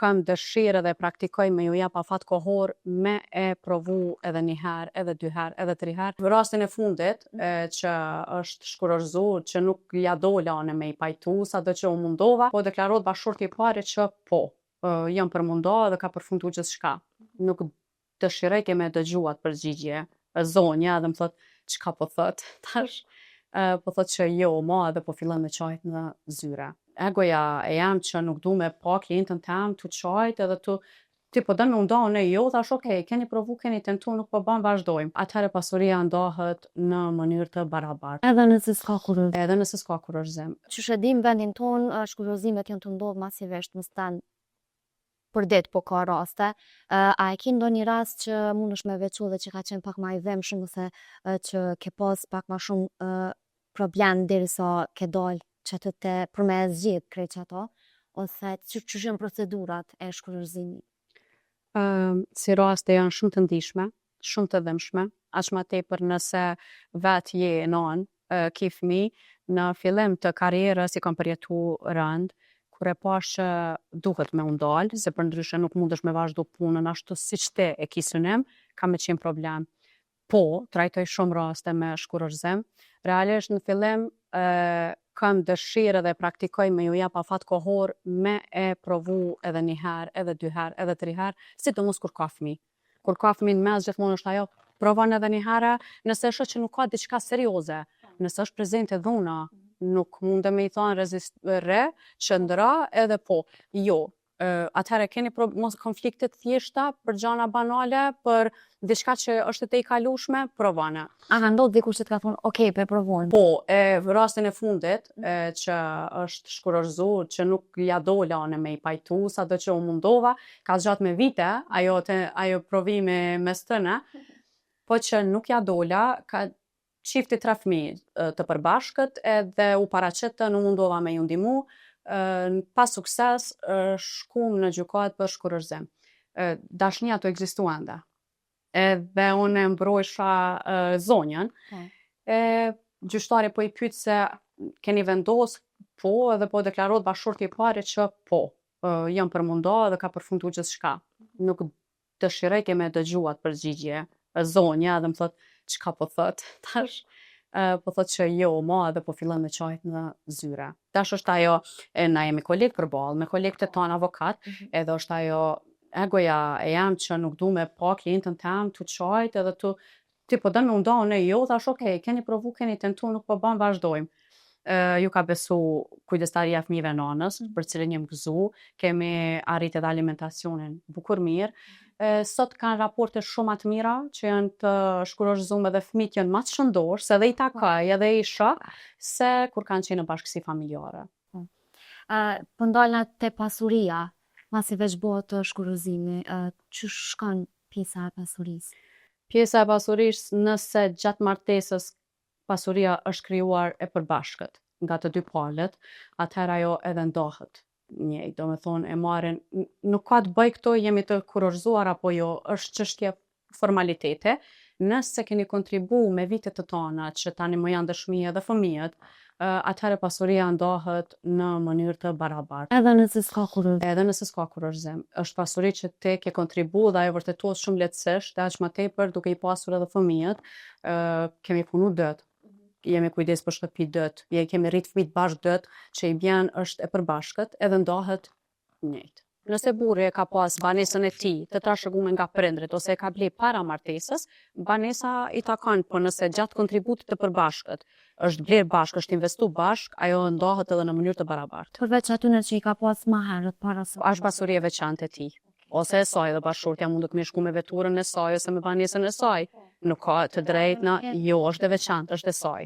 kam dëshirë dhe praktikoj me ju jap afat kohor me e provu edhe një herë, edhe dy herë, edhe tri herë. Në rastin e fundit që është shkurorzu, që nuk ja dola one me i pajtu, sado që u mundova, po deklarohet bashkëshorti i pari që po, jam përmunda dhe ka përfundu gjithçka. Nuk dëshiroj ke me dëgju atë përgjigje. Zonja dhe më thot, çka po thot? Tash po thot që jo, ma edhe po fillon me qajt në zyre. Egoja e jam që nuk du me pa klientën tem të qajt edhe ti po dën me nda unë jo, thash okej, keni provu, keni tentu, nuk po ban, vazhdojmë. Atëherë pasuria ndahet në mënyrë të barabartë. Edhe nëse s'ka kurorëzim. Edhe nëse s'ka kurorëzim. Qysh e dim vendin ton, shkurorëzimet janë të ndodhur masivisht në stan për ditë, po ka raste. A e ke ndonjë rast që mundesh me veçu dhe që ka qenë pak më i dhëmshëm ose që ke pas pak më shumë problem derisa ke dalë që të për me zgjedh krejt që ato, ose që janë procedurat e shkurorëzimit? Si raste janë shumë të ndihshme, shumë të dhëmshme, aq më tepër nëse vetë je nën, ke fëmijë, në fillim të karrierës i kam përjetu rënd, kur e pash që duhet me u ndal, se përndryshe nuk mundesh me vazhdu punën ashtu siç ti e ke synim, ka me qenë problem. Po, trajtoj shumë raste me shkurorëzim. Realisht në fillim kam dëshirë dhe praktikoj me ju jap afat kohor me e provu edhe një herë, edhe dy herë, edhe tri herë, sidomos kur ka fëmijë. Kur ka fëmijë në mes gjithmonë është ajo, provon edhe një herë, nëse është që nuk ka diçka serioze, nëse është prezente dhuna, nuk mundem me i thonë qëndra edhe po, jo. Atëherë keni mos konflikte të thjeshta për gjana banale, për diçka që është te i kalueshme, provone. A ka ndodhur dikush që të ka thonë, "Okej, po e provojmë"? Po, rastin e fundit që është shkurorzu, që nuk ja dola one me i pajtu, sado që u mundova, ka zgjat me vite, ajo provimi mes tëne, po që nuk ja dola, ka çifti 3 fëmijë të përbashkët edhe u paraqet nuk mundova me ju ndihmu. Pas sukses shkum në gjykat për shkurorëzim. Dashnia to ekzistuante. Edhe unë mbrojsha zonjën. Gjyqtari po i pyet se keni vendos, po, edhe po deklarohet bashkëshorti i pari që po, jam përmunda dhe ka përfundu gjithçka. Nuk dëshiroj ke me dëgju atë përgjigje. Zonja dhe më thot, çka po thot? Tash po thot që jo, ma edhe po fillon me qajt në zyre. Tash është ajo, na jemi kolegë përballë, me kolegët e tanë avokat, edhe është ajo egoja e jam që nuk du me pa klientën tem të qajt edhe ti po dën me nda unë jo, thash okej, keni provu, keni tentu, nuk po ban, vazhdojmë. Ju ka besu kujdestaria e fëmijëve nanës, për cilën jem gëzu, kemi arrit edhe alimentacionin bukur mirë. Sot kanë raporte shumë të mira që janë të shkurorëzuar dhe fëmijët janë më të shëndosh, se edhe i takoj edhe i shoh se kur kanë qenë në bashkësi familjare. Po ndalna te pasuria, masi veç bëhet shkurorëzimi, ç'është shkon pjesa e pasurisë? Pjesa e pasurisë, nëse gjatë martesës pasuria është krijuar e përbashkët nga të dy palët, atëherë ajo edhe ndahet. Njëjtë, do me thonë e marrin, nuk ka të bëj këto, jemi të kurorëzuar apo jo, është çështje formalitete. Nëse keni kontribu me vitet të tona që tani më janë dëshmi edhe fëmijët, atëherë pasuria ndahet në mënyrë të barabartë. Edhe nëse s'ka kurorëzim. Edhe nëse s'ka kurorëzim. Është pasuri që te ke kontribu dhe ajo vërtetohet shumë lehtësisht, dhe aq më tepër duke i pasur edhe fëmijët, kemi punu dot. Jemi kujdes për shtëpi dot, kemi rrit fëmijët bashkë dot, që i bjen është e përbashkët, edhe ndahet njëjtë. Nëse burri e ka pas banesën e tij të trashëguar nga prindrit ose e ka ble para martesës, banesa i takon, po nëse gjatë kontributit të përbashkët është bler bashkë, është investu bashkë, ajo ndahet edhe në mënyrë të barabartë. Përveç atyre që i ka pas më herët para se. Është pasuri e veçantë e tij. Ose e saj dhe bashkëshortja mund të me shku me veturën e saj ose me banesën e saj. Nuk ka të drejtë, jo, është e veçantë, është e saj.